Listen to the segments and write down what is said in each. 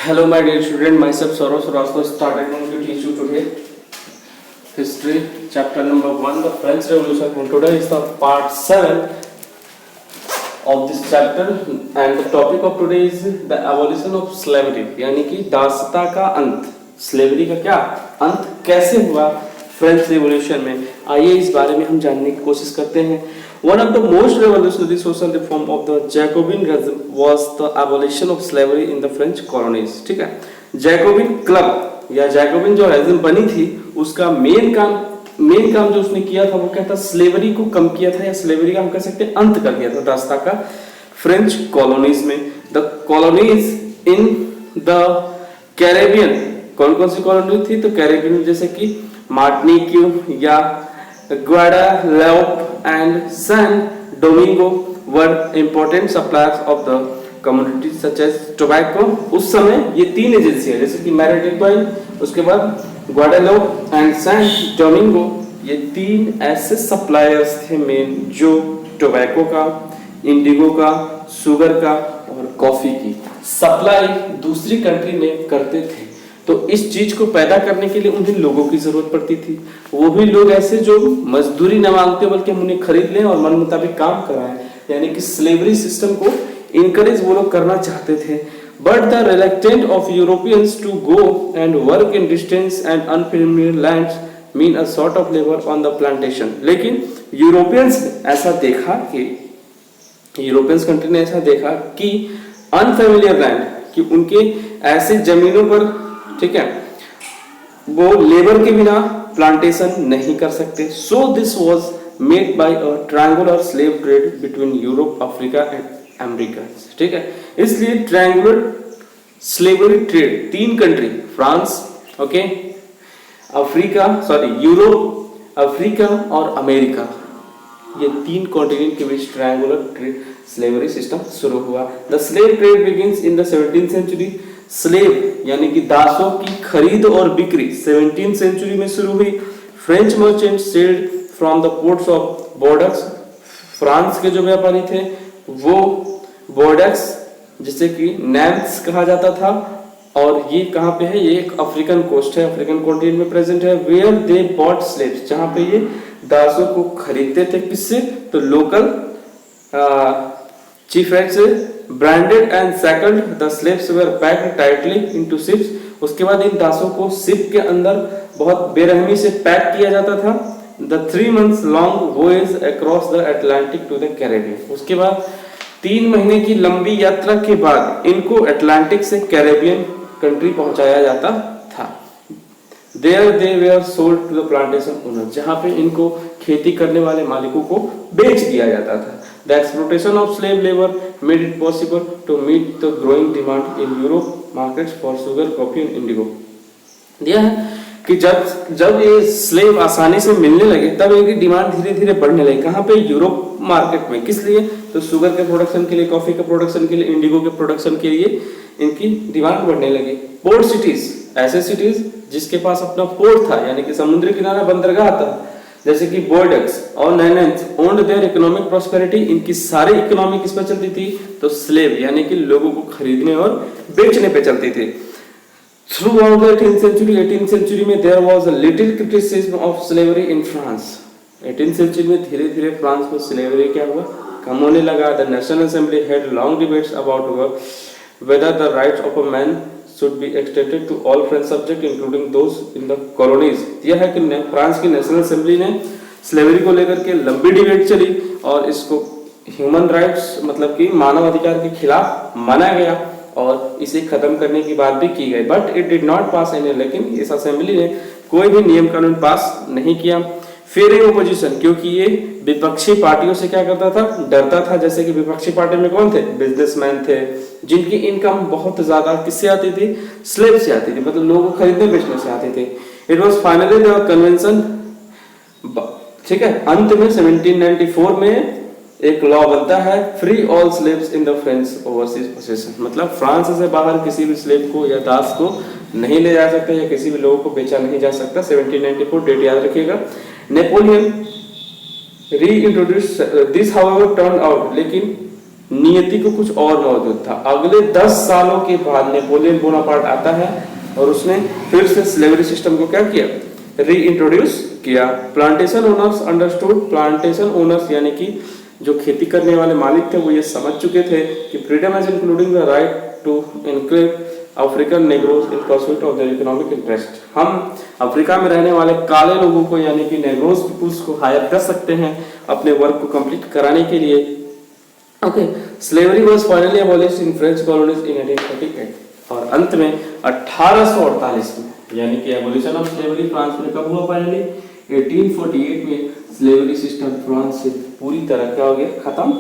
Hello, my dear student. Myself Saurav Srivastava started going to teach you today history, chapter number 1, the French Revolution. And today is the part 7 of this chapter, and the topic of today is the abolition of slavery, यानी कि दासता का अंत, slavery का क्या अंत कैसे हुआ फ्रेंच रिवॉल्यूशन में। आइए इस बारे में हम जानने की कोशिश करते हैं। One of the most revolutionary social reform of the Jacobin regime was the abolition of slavery in the French colonies। ठीक है, जैकोबिन क्लब या जैकोबिन जो रेजिम बनी थी उसका मेन काम जो उसने किया था वो क्या था, स्लेवरी को कम किया था, या स्लेवरी का हम कह सकते हैं अंत कर दिया था दासता का फ्रेंच कॉलोनीज में। The colonies in the Caribbean, कौन कौन सी कॉलोनी थी, तो कैरेबियन जैसे कि मार्टिनिक या Guadeloupe and San Domingo were important suppliers of the commodities such as tobacco। उस समय ये तीन एजेंसियां जैसे कि मैरिटाइम, उसके बाद Guadeloupe and San Domingo, ये तीन ऐसे सप्लायर्स थे मेन जो टोबैको का, इंडिगो का, शुगर का और कॉफी की सप्लाई दूसरी कंट्री में करते थे। तो इस चीज को पैदा करने के लिए उन्हें लोगों की जरूरत पड़ती थी, वो भी लोग ऐसे जो मजदूरी न मांगते बल्कि हम उन्हें खरीद लें और मन मुताबिक काम कराएं, यानी कि स्लेवरी सिस्टम को इनकरेज वो लोग करना चाहते थे। But the reluctant of Europeans to go and work in distance and unfamiliar lands mean a sort of labour on the plantation. लेकिन यूरोपियंस ऐसा देखा कि यूरोपियंस कंट्री ने ऐसा देखा कि अनफेमिलियर लैंड, कि उनके ऐसे जमीनों पर, ठीक है, वो लेबर के बिना प्लांटेशन नहीं कर सकते। So this was made by a triangular slave trade between Europe, Africa and America. ठीक है, इसलिए ट्रायंगुलर स्लेवरी ट्रेड तीन country, France, okay, Europe, Africa और अमेरिका, ये तीन कॉन्टिनेंट के बीच ट्रायंगुलर ट्रेड स्लेवरी सिस्टम शुरू हुआ। The slave trade begins in the 17th century. Slave यानी कि दासों की खरीद और बिक्री 17th सेंचुरी में शुरू हुई। French merchant sold from the ports of Bordeaux. France के जो व्यापारी थे वो बोर्डक्स, जिसे कि नैम्स कहा जाता था, और ये कहाँ पे है, ये एक अफ्रीकन कोस्ट है, अफ्रीकन कॉन्टिनेंट में प्रेजेंट है। वेयर दे बॉट स्लेव्स, जहाँ पे ये दासों को खरीदते थे, किससे, तो local chiefs branded and shackled, the slaves were packed tightly into ships। उसके बाद इन दासों को शिप के अंदर बहुत बेरहमी से पैक किया जाता था। The 3 months long voyage across the Atlantic to the Caribbean। उसके बाद 3 महीने की लंबी यात्रा के बाद इनको अटलांटिक से कैरेबियन कंट्री पहुंचाया जाता था। There they were sold to the plantation owners, जहाँ पे इनको खेती करने वाले मालिकों को बेच दिया जाता था। The exploitation of slave labor made it possible to meet the growing demand in Europe markets for sugar, coffee and indigo। यह है कि जब ये स्लेव आसानी से मिलने लगे तब इनकी डिमांड धीरे धीरे बढ़ने लगी। कहाँ पे, यूरोप मार्केट में। किस लिए, तो शुगर के प्रोडक्शन के लिए, कॉफी के प्रोडक्शन के लिए, इंडिगो के प्रोडक्शन के लिए इनकी डिमांड बढ़ने लगी। पोर्ट सिटीज, ऐसे सिटीज जिसके पास अपना पोर्ट था, यानी कि समुद्री किनारा बंदरगाह था, जैसे कि बोर्डक्स और नैनेंस, ओन्ड देयर इकोनॉमिक प्रॉस्पेरिटी, इनकी सारी इकोनॉमी किस पे चलती थी, तो स्लेव यानी कि लोगों को खरीदने और बेचने पे चलती थी। Throughout the 18th century में there was a little criticism of slavery in France। 18th century में धीरे धीरे फ्रांस में स्लेवरी क्या हुआ, कम होने लगा। The National Assembly had long debates about whether the rights of a man should be extended to all French subjects including those in the colonies। यह है कि फ्रांस की नेशनल असेंबली ने स्लेवरी को लेकर के लंबी डिबेट चली और इसको ह्यूमन राइट्स मतलब कि मानव अधिकार के खिलाफ माना गया और इसे खत्म करने की बात भी की गई। But it did not pass any, लेकिन इस असेंबली ने कोई भी नियम कानून पास नहीं किया। फेयरिंग ओपोजिशन, क्योंकि ये विपक्षी पार्टियों से क्या करता था, डरता था। जैसे कि विपक्षी पार्टी में कौन थे, बिजनेसमैन थे, जिनकी इनकम बहुत ज्यादा किससे आती थी, स्लेव से आती थी, मतलब लोगों को खरीदने बेचने से आती थी। It was finally the convention, ठीक है, अंत में 1794 में एक लॉ बनता है, free all slaves in the French overseas possession, मतलब फ्रांस से बाहर किसी भी स्लेव को या दास को नहीं ले जा सकता या किसी भी लोगों को बेचा नहीं जा सकता। 1794 डेट याद रखिएगा। Napoleon reintroduce this however turn out, लेकिन नियति को कुछ और मौजूद था। अगले 10 सालों के बाद नेपोलियन बोनापार्ट आता है और उसने फिर से स्लेवरी सिस्टम को क्या किया, री इंट्रोड्यूस किया। Plantation owners understood, plantation owners यानी कि जो खेती करने वाले मालिक थे वो ये समझ चुके थे कि freedom is including the right to enslave African negroes in pursuit of their economic interest. हम अफ्रीका में रहने वाले काले लोगों को यानी कि नेग्रोज पीपुल्स को हायर कर सकते हैं अपने वर्क को कंप्लीट कराने के लिए। Okay, slavery was finally abolished in French colonies इन 1848 और अंत में 1848 में यानी कि एबोलिशन ऑफ स्लेवरी फ्रांस में कब हुआ फाइनली, 1848 में स्लेवरी सिस्टम फ्रांस से पूरी तरह क्या हो गया, खत्म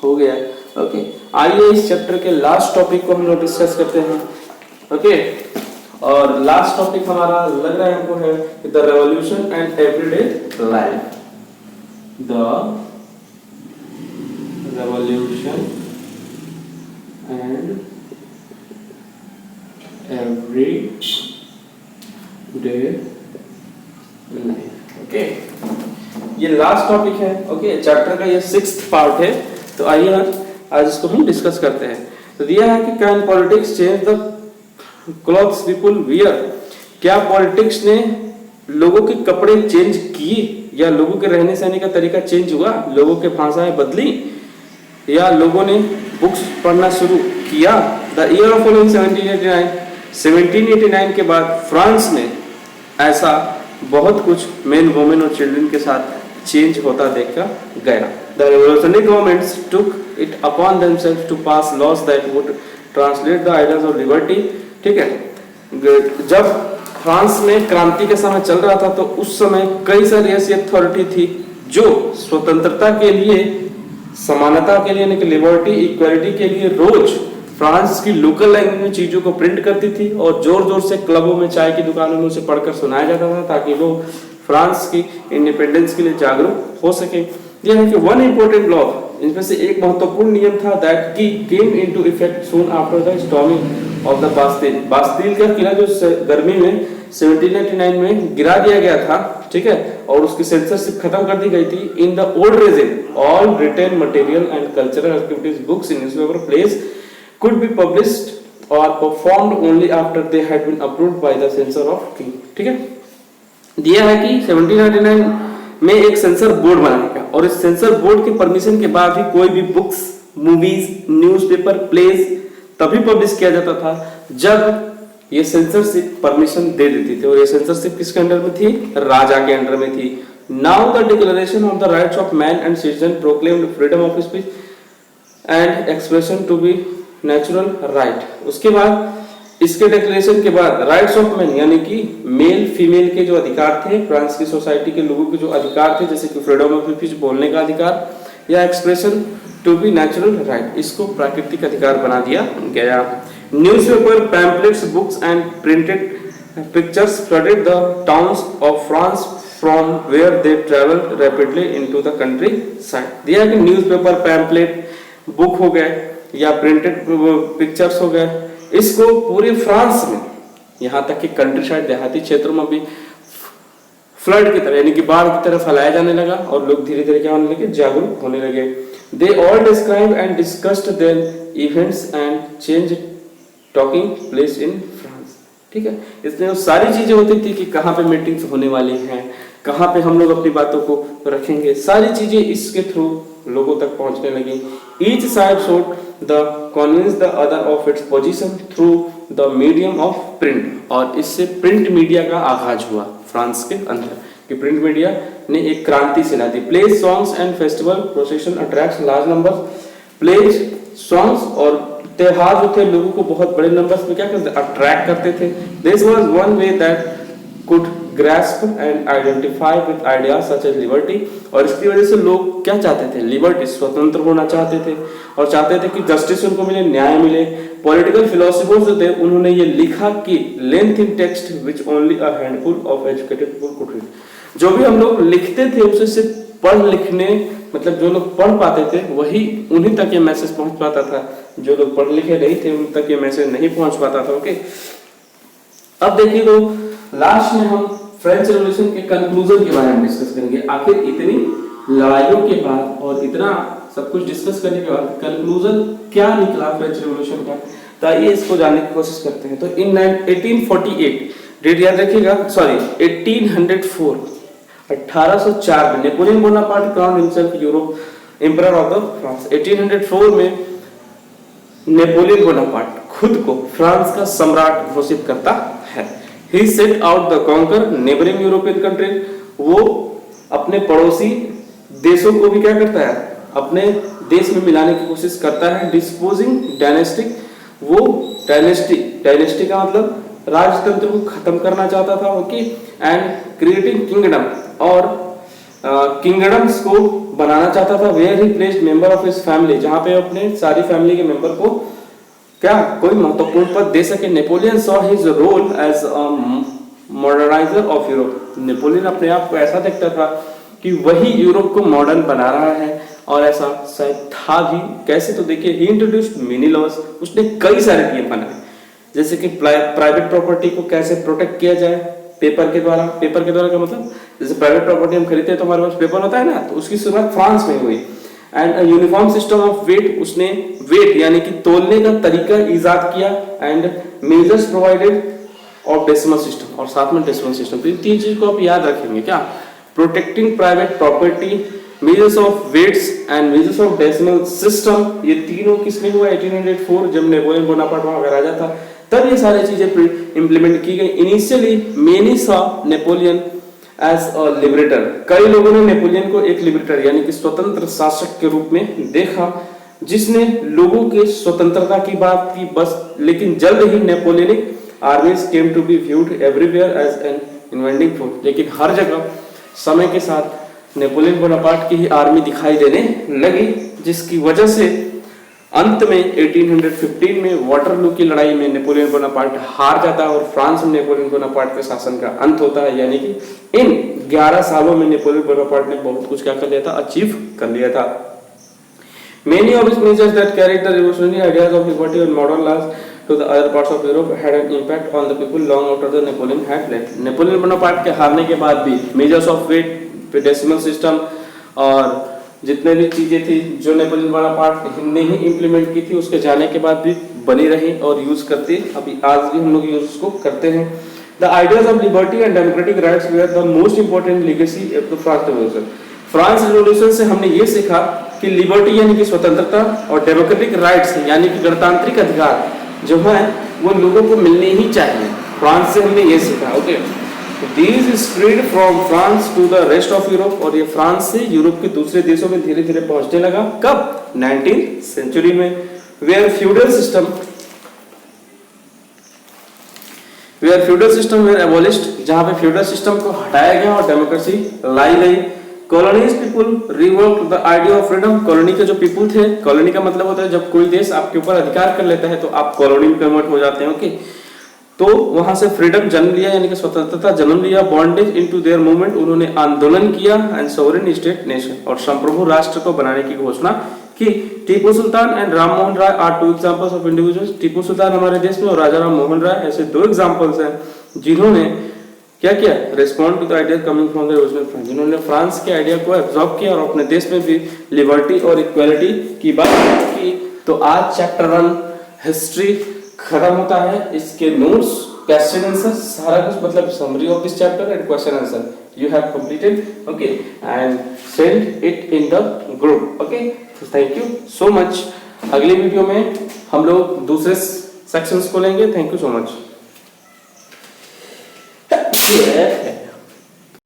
हो गया। ओके, आइए इस चैप्टर के लास्ट टॉपिक को हम लोग डिस्कस करते हैं। ओके, और लास्ट टॉपिक हमारा लग रहा है हमको है the revolution and everyday life, the revolution and everyday life. Okay, ये लास्ट टॉपिक है। ओके, चैप्टर का ये 6th पार्ट है। तो आइए आज इसको हम डिस्कस करते हैं। तो दिया है कि can politics change the clothes people wear, क्या पॉलिटिक्स ने लोगों के कपड़े चेंज किए या लोगों के रहने सहने का तरीका चेंज हुआ, लोगों के भाषाएं बदली या लोगों ने बुक्स पढ़ना शुरू किया। द ईयर ऑफ फॉलोइंग 1789 के बाद फ्रांस में ऐसा बहुत कुछ मेन वुमेन और चिल्ड्रन के साथ चेंज होता देखा गया। The revolutionary governments took it upon themselves to pass laws that would translate the ideas of liberty। ठीक है, जब फ्रांस में क्रांति का समय चल रहा था तो उस समय कई सारी ऐसी अथॉरिटी थी जो स्वतंत्रता के लिए, समानता के लिए, लिबर्टी इक्वालिटी के लिए रोज फ्रांस की लोकल लैंग्वेज में चीजों को प्रिंट करती थी और जोर जोर से क्लबों में, चाय की दुकानों में उसे पढ़कर सुनाया जाता था ताकि लोग फ्रांस की इंडिपेंडेंस के लिए जागरूक हो सके। यह है कि वन इंपॉर्टेंट लॉ, इनमें से एक महत्वपूर्ण नियम था दैट की came into effect soon after the storming of the Bastille. Bastille का किला जो गर्मी में 1789 में गिरा दिया गया था, ठीक है, और उसकी सेंसरशिप खत्म कर दी गई थी। In the old regime all written material and cultural activities, books, newspaper, plays could be published or performed only after they had been approved by the censor of king। ठीक है, दिया है कि 1799 में एक सेंसर बोर्ड बनाया गया और इस सेंसर बोर्ड के परमिशन के बाद ही कोई भी बुक्स, मूवीज, न्यूज़पेपर, प्लेस तभी पब्लिश किया जाता था जब ये सेंसरशिप परमिशन दे देती थी। और ये सेंसरशिप किसके अंडर में थी, राजा के अंडर में थी। Now the declaration of the rights of man and citizen proclaimed freedom of speech and expression to be natural right. उसके बाद इसके डिक्लेरेशन के बाद राइट्स ऑफ मैन यानी कि मेल फीमेल के जो अधिकार थे, फ्रांस की सोसाइटी के लोगों के जो अधिकार थे, जैसे कि फ्रीडम ऑफ स्पीच, बोलने का अधिकार, या expression to be natural right, इसको प्राकृतिक अधिकार बना दिया गया। Newspaper, pamphlets, books and printed pictures flooded the towns of France from where they traveled rapidly into the countryside। दिया कि न्यूज़पेपर, पैम्पलेट, बुक हो गए या प्रिंटेड पिक्चर्स हो गए, इसको पूरे फ्रांस में, यहाँ तक कि कंट्री साइड, देहाती क्षेत्रों में भी फ्लड की तरह यानी कि बाढ़ की तरह फैलाया जाने लगा और लोग धीरे धीरे क्या होने लगे, जागरूक होने लगे। They all describe and discussed their events and change talking place in France. ठीक है, इसमें वो सारी चीजें होती थी कि कहाँ पे मीटिंग्स होने वाली हैं, कहाँ पे हम लोग अपनी बातों को रखेंगे, सारी चीजें इसके थ्रू लोगों तक पहुंचने लगी। Each side sought the convince the other of its position through the medium of print। और इससे प्रिंट मीडिया का आगाज हुआ फ्रांस के अंदर कि प्रिंट मीडिया ने एक क्रांति सिला दी। Plays, songs and festival procession attracts large numbers. Plays, songs और त्योहार जो थे लोगों को बहुत बड़े नंबर्स में क्या करते, अट्रैक्ट करते थे। This was one way that could grasp and identify with ideas such as liberty। और इसकी वजह से लोग क्या चाहते थे, लिबर्टी, स्वतंत्र होना चाहते थे और चाहते थे कि जस्टिस उनको मिले, न्याय मिले। पॉलिटिकल फिलोसोफर्स जो थे उन्होंने ये लिखा कि length in text which only a handful of educated people could read. जो भी हम लोग लिखते थे उसे सिर्फ पढ़ लिखने, मतलब जो लोग पढ़ पाते थे वही, उन्हीं तक ये मैसेज पहुंच पाता था। जो लोग पढ़ लिखे नहीं थे उन तक ये मैसेज नहीं पहुंच पाता था। ओके, अब देखिए तो लास्ट में हम फ्रेंच रेवोल्यूशन के कंक्लूजन के बारे में डिस्कस करेंगे। आखिर इतनी लड़ाइयों के बाद और इतना सब कुछ डिस्कस करने के बाद कंक्लूजन क्या निकला फ्रेंच रिवॉल्यूशन का, तो आइए इसको जानने की कोशिश करते हैं। तो इन 1848 डेट याद रखिएगा, सॉरी 1804 1804 में Napoleon Bonaparte crown himself Europe emperor of the France. 1804 में नेपोलियन बोनापार्ट खुद को फ्रांस का सम्राट घोषित करता है। He set out the conquer neighbouring European country, वो अपने पड़ोसी देशों को भी क्या करता है, अपने देश में मिलाने की कोशिश करता है। डिस्पोजिंग डायनेस्टिक, वो डायनेस्टी का मतलब राजतंत्र को खत्म करना चाहता था, ओके। एंड क्रिएटिंग किंगडम, और किंगडम्स को बनाना चाहता था। Where he placed member of his family, जहां पे अपने सारी फैमिली के मेंबर को क्या कोई महत्वपूर्ण पद दे सके। Napoleon saw his role as a moderniser of Europe. Napoleon अपने आप को ऐसा देखता था कि वही यूरोप को मॉडर्न बना रहा है, और ऐसा शायद था भी। कैसे, तो देखिए ही इंट्रोड्यूस्ड मेनी लॉज, उसने कई सारे नियम बनाए, जैसे कि प्राइवेट प्रॉपर्टी को कैसे प्रोटेक्ट किया जाए पेपर के द्वारा। पेपर के द्वारा का मतलब जैसे प्राइवेट प्रॉपर्टी हम खरीदते हैं तो हमारे पास पेपर होता है ना, तो उसकी शुरुआत फ्रांस में हुई। And uniform system of weight, उसने वेट यानी कि तोलने का तरीका इजाद किया। And measures provided of decimal system, और साथ में डेसिमल सिस्टम। तो इन तीन चीज को आप याद रखेंगे क्या, protecting private property, measures of weights and measures of decimal system. ये तीनों किसमें हुआ, 1804 जब नेपोलियन बोनापार्ट वहां का राजा था, तब ये सारी चीजें इंप्लीमेंट की गई। Initially many saw Napoleon as a liberator, कई लोगों ने नेपोलियन को एक लिबरेटर यानी कि स्वतंत्र शासक के रूप में देखा, जिसने लोगों के स्वतंत्रता की बात की बस। लेकिन जल्द ही Napoleonic armies came to be viewed everywhere as an invading force. लेकिन हर जगह समय के साथ नेपोलियन बोनापार्ट की ही आर्मी दिखाई देने लगी, जिसकी वजह से अंत में 1815 में वाटरलू की लड़ाई में नेपोलियन बोनापार्ट हार जाता है, और फ्रांस में नेपोलियन बोनापार्ट के शासन का अंत होता है। यानी कि इन 11 सालों में नेपोलियन बोनापार्ट ने बहुत कुछ क्या कर लिया था, अचीव कर लिया था। Many of his measures that carried the revolutionary ideas of liberty and modern laws to the other parts of Europe had an impact on the people long after the Napoleon had left. Napoleon Bonaparte के हारने के बाद भी measures of weight, decimal system और जितने भी चीजें थी जो नेपोलियन बोनापार्ट ने ही इंप्लीमेंट की थी, उसके जाने के बाद भी बनी रही और यूज करते, अभी आज भी हम लोग यूज उसको करते हैं। The ideas of liberty and democratic rights were the most important legacy of the France Revolution. France revolution से हमने ये सीखा कि लिबर्टी यानी कि स्वतंत्रता और डेमोक्रेटिक राइट्स यानी कि गणतांत्रिक अधिकार जो है वो लोगों को मिलने ही चाहिए। फ्रांस से हमने ये सीखा, okay. These spread from France to the rest of Europe, और ये फ्रांस से यूरोप के दूसरे देशों में धीरे धीरे पहुंचने लगा। कब, 19th सेंचुरी में। Where feudal system were abolished, जहां पे फ्यूडल सिस्टम को हटाया गया और डेमोक्रेसी लाई गई। Colonies people revolt the idea of freedom, colony के जो पीपुल थे, कॉलोनी का मतलब होता है जब कोई देश आपके ऊपर अधिकार कर लेता है तो आप कॉलोनी में कन्वर्ट हो जाते हैं, ओके। तो वहां से फ्रीडम जन्म लिया यानी कि स्वतंत्रता जन्म लिया। बॉन्डेज इनटू देयर मूवमेंट, उन्होंने आंदोलन किया। एंड सोवरेन स्टेट नेशन, और संप्रभु राष्ट्र को बनाने की घोषणा की। Tipu Sultan and Ram Mohan Roy are two examples of individuals. Tipu Sultan हमारे देश में और राजा राम मोहन राय ऐसे दो एग्जांपल्स हैं जिन्होंने क्या किया, respond to the idea coming from the original France, जिन्होंने फ्रांस के आइडिया को एब्जॉर्ब किया और अपने देश में भी लिबर्टी और इक्वालिटी की बात की। तो आज चैप्टर 1 हिस्ट्री खत्म होता है। इसके नोट्स, क्वेश्चन आंसर, सारा कुछ मतलब summary of this chapter and question answer you have completed, okay, and send it in the group, okay. So thank you so much. अगले वीडियो में हम लोग दूसरे सेक्शंस को लेंगे। Thank you so much.